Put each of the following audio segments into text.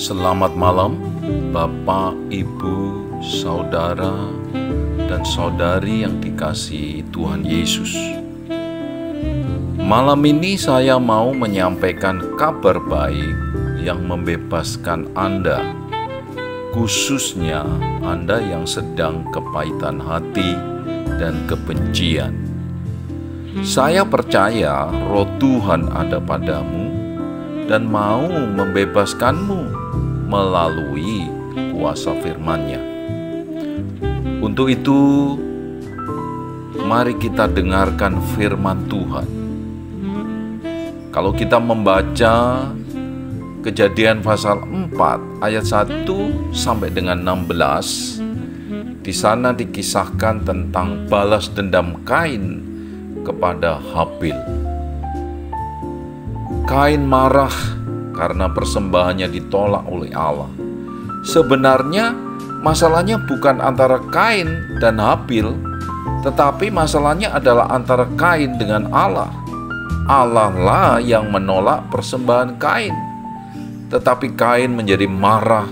Selamat malam, Bapak, Ibu, Saudara, dan Saudari yang dikasihi Tuhan Yesus. Malam ini saya mau menyampaikan kabar baik yang membebaskan Anda, khususnya Anda yang sedang kepahitan hati dan kebencian. Saya percaya Roh Tuhan ada padamu dan mau membebaskanmu melalui kuasa firman-Nya. Untuk itu, mari kita dengarkan firman Tuhan. Kalau kita membaca Kejadian pasal 4 ayat 1 sampai dengan 16, di sana dikisahkan tentang balas dendam Kain kepada Habil. Kain marah karena persembahannya ditolak oleh Allah. Sebenarnya masalahnya bukan antara Kain dan Habil, tetapi masalahnya adalah antara Kain dengan Allah. Allah lah yang menolak persembahan Kain. Tetapi Kain menjadi marah,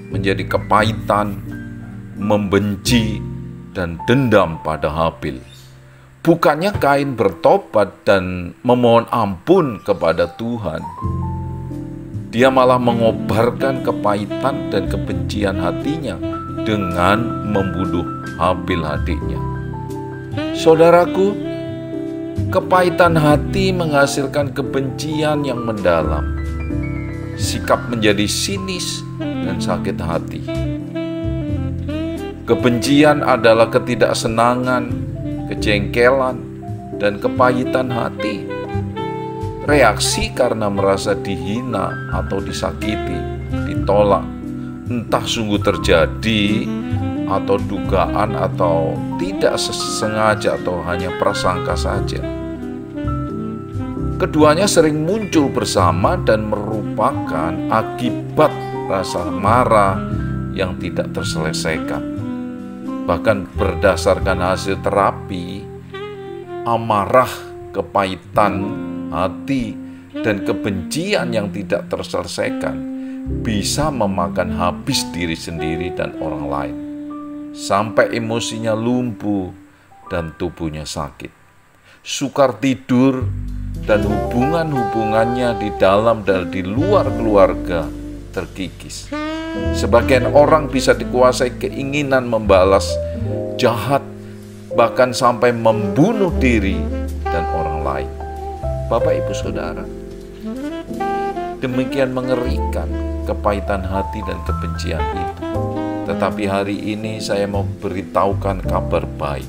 menjadi kepahitan, membenci, dan dendam pada Habil. Bukannya Kain bertobat dan memohon ampun kepada Tuhan. Dia malah mengobarkan kepahitan dan kebencian hatinya dengan membunuh Habil adiknya. Saudaraku, kepahitan hati menghasilkan kebencian yang mendalam. Sikap menjadi sinis dan sakit hati. Kebencian adalah ketidaksenangan, kejengkelan, dan kepahitan hati. Reaksi karena merasa dihina atau disakiti, ditolak, entah sungguh terjadi atau dugaan atau tidak sengaja atau hanya prasangka saja. Keduanya sering muncul bersama dan merupakan akibat rasa marah yang tidak terselesaikan. Bahkan berdasarkan hasil terapi, amarah, kepahitan hati, dan kebencian yang tidak terselesaikan bisa memakan habis diri sendiri dan orang lain, sampai emosinya lumpuh dan tubuhnya sakit. Sukar tidur dan hubungan-hubungannya di dalam dan di luar keluarga terkikis. Sebagian orang bisa dikuasai keinginan membalas jahat, bahkan sampai membunuh diri dan orang lain. Bapak, Ibu, Saudara, demikian mengerikan kepahitan hati dan kebencian itu. Tetapi hari ini saya mau beritahukan kabar baik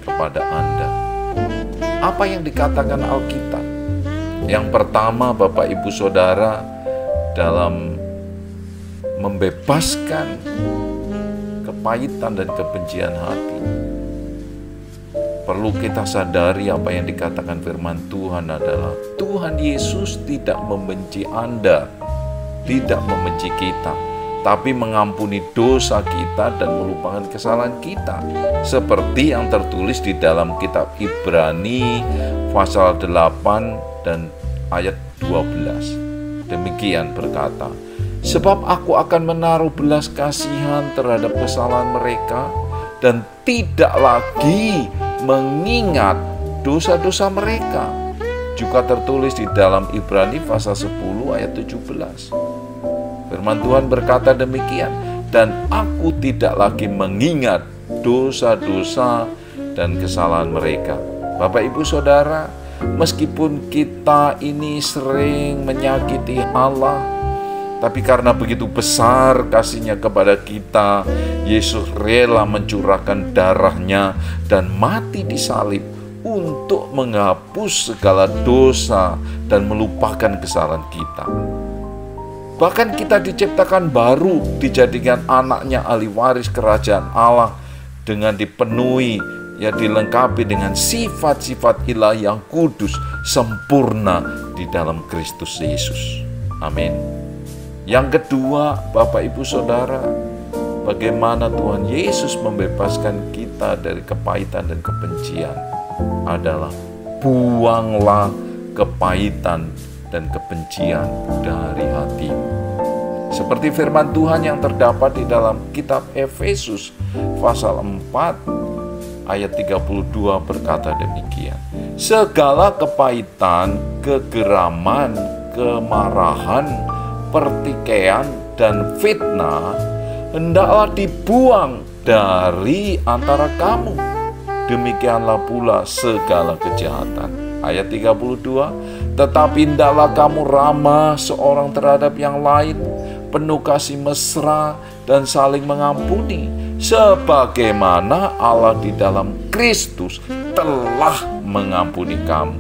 kepada Anda. Apa yang dikatakan Alkitab? Yang pertama, Bapak, Ibu, Saudara, dalam membebaskan kepahitan dan kebencian hati, perlu kita sadari apa yang dikatakan firman Tuhan adalah Tuhan Yesus tidak membenci Anda, tidak membenci kita, tapi mengampuni dosa kita dan melupakan kesalahan kita, seperti yang tertulis di dalam kitab Ibrani pasal 8 dan ayat 12. Demikian berkata, sebab aku akan menaruh belas kasihan terhadap kesalahan mereka dan tidak lagi mengingat dosa-dosa mereka. Juga tertulis di dalam Ibrani pasal 10 ayat 17. Firman Tuhan berkata demikian, dan aku tidak lagi mengingat dosa-dosa dan kesalahan mereka. Bapak, Ibu, Saudara, meskipun kita ini sering menyakiti Allah, tapi karena begitu besar kasih-Nya kepada kita, Yesus rela mencurahkan darah-Nya dan mati di salib untuk menghapus segala dosa dan melupakan kesalahan kita. Bahkan kita diciptakan baru, dijadikan anak-Nya ahli waris kerajaan Allah dengan dipenuhi, dilengkapi dengan sifat-sifat ilahi yang kudus, sempurna di dalam Kristus Yesus. Amin. Yang kedua, Bapak, Ibu, Saudara, bagaimana Tuhan Yesus membebaskan kita dari kepahitan dan kebencian adalah buanglah kepahitan dan kebencian dari hatimu. Seperti firman Tuhan yang terdapat di dalam kitab Efesus pasal 4 ayat 32 berkata demikian. Segala kepahitan, kegeraman, kemarahan, pertikaian, dan fitnah hendaklah dibuang dari antara kamu. Demikianlah pula segala kejahatan. Ayat 32, tetapi hendaklah kamu ramah seorang terhadap yang lain, penuh kasih mesra dan saling mengampuni, sebagaimana Allah di dalam Kristus telah mengampuni kamu.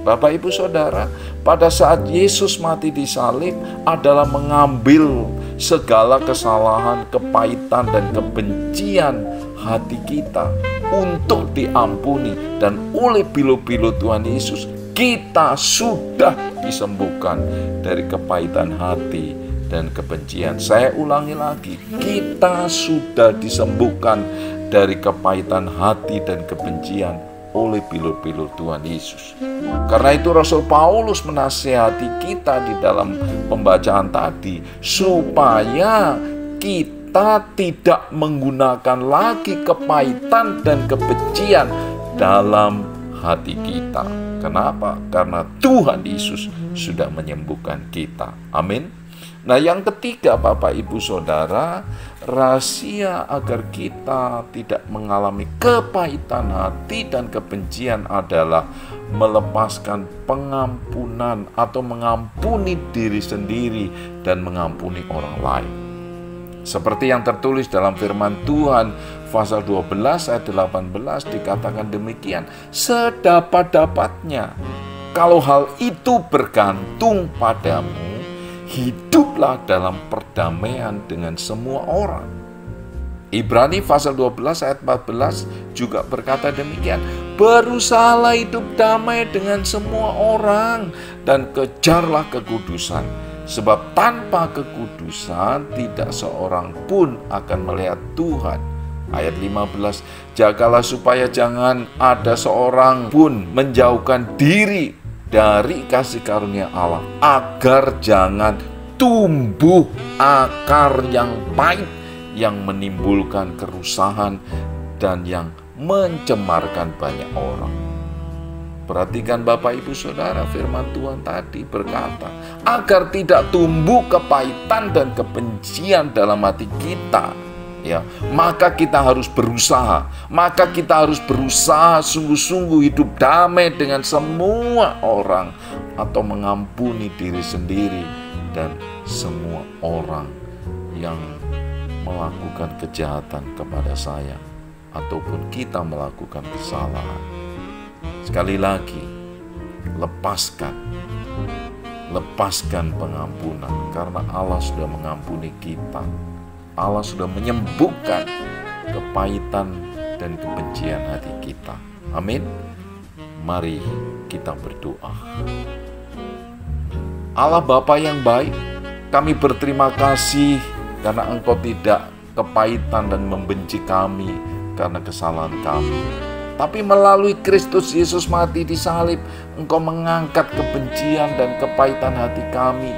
Bapak, Ibu, Saudara, pada saat Yesus mati di salib adalah mengambil segala kesalahan, kepahitan, dan kebencian hati kita untuk diampuni. Dan oleh pilu-pilu Tuhan Yesus, kita sudah disembuhkan dari kepahitan hati dan kebencian. Saya ulangi lagi, kita sudah disembuhkan dari kepahitan hati dan kebencian oleh pilu-pilu Tuhan Yesus. Karena itu Rasul Paulus menasihati kita di dalam pembacaan tadi, supaya kita tidak menggunakan lagi kepahitan dan kebencian dalam hati kita. Kenapa? Karena Tuhan Yesus sudah menyembuhkan kita. Amin. Nah, yang ketiga, Bapak, Ibu, Saudara, rahasia agar kita tidak mengalami kepahitan hati dan kebencian adalah melepaskan pengampunan atau mengampuni diri sendiri dan mengampuni orang lain. Seperti yang tertulis dalam firman Tuhan pasal 12 ayat 18 dikatakan demikian, sedapat-dapatnya kalau hal itu bergantung padamu, hiduplah dalam perdamaian dengan semua orang. Ibrani pasal 12 ayat 14 juga berkata demikian, berusahalah hidup damai dengan semua orang dan kejarlah kekudusan, sebab tanpa kekudusan tidak seorang pun akan melihat Tuhan. Ayat 15, jagalah supaya jangan ada seorang pun menjauhkan diri dari kasih karunia Allah, agar jangan tumbuh akar yang pahit yang menimbulkan kerusakan dan yang mencemarkan banyak orang. Perhatikan Bapak, Ibu, Saudara, firman Tuhan tadi berkata, agar tidak tumbuh kepahitan dan kebencian dalam hati kita, ya, maka kita harus berusaha. Maka kita harus berusaha sungguh-sungguh hidup damai dengan semua orang, atau mengampuni diri sendiri dan semua orang yang melakukan kejahatan kepada saya ataupun kita melakukan kesalahan. Sekali lagi, lepaskan pengampunan, karena Allah sudah mengampuni kita. Allah sudah menyembuhkan kepahitan dan kebencian hati kita. Amin. Mari kita berdoa. Allah Bapa yang baik, kami berterima kasih karena Engkau tidak kepahitan dan membenci kami karena kesalahan kami. Tapi melalui Kristus Yesus mati di salib, Engkau mengangkat kebencian dan kepahitan hati kami,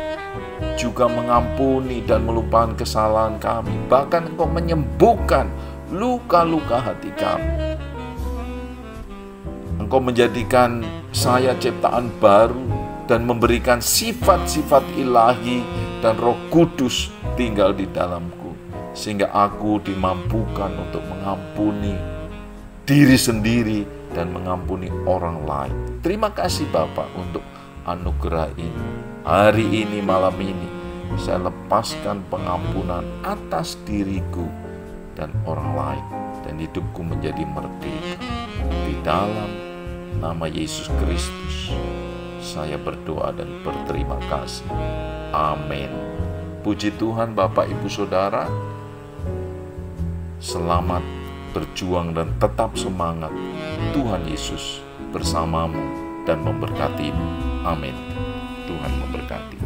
juga mengampuni dan melupakan kesalahan kami. Bahkan Engkau menyembuhkan luka-luka hati kami. Engkau menjadikan saya ciptaan baru dan memberikan sifat-sifat ilahi dan Roh Kudus tinggal di dalamku, sehingga aku dimampukan untuk mengampuni diri sendiri dan mengampuni orang lain. Terima kasih Bapa untuk anugerah ini. Hari ini, malam ini, saya lepaskan pengampunan atas diriku dan orang lain, dan hidupku menjadi merdeka. Di dalam nama Yesus Kristus saya berdoa dan berterima kasih. Amin. Puji Tuhan. Bapak, Ibu, Saudara, selamat berjuang dan tetap semangat. Tuhan Yesus bersamamu dan memberkatimu. Amin. Tuhan memberkati.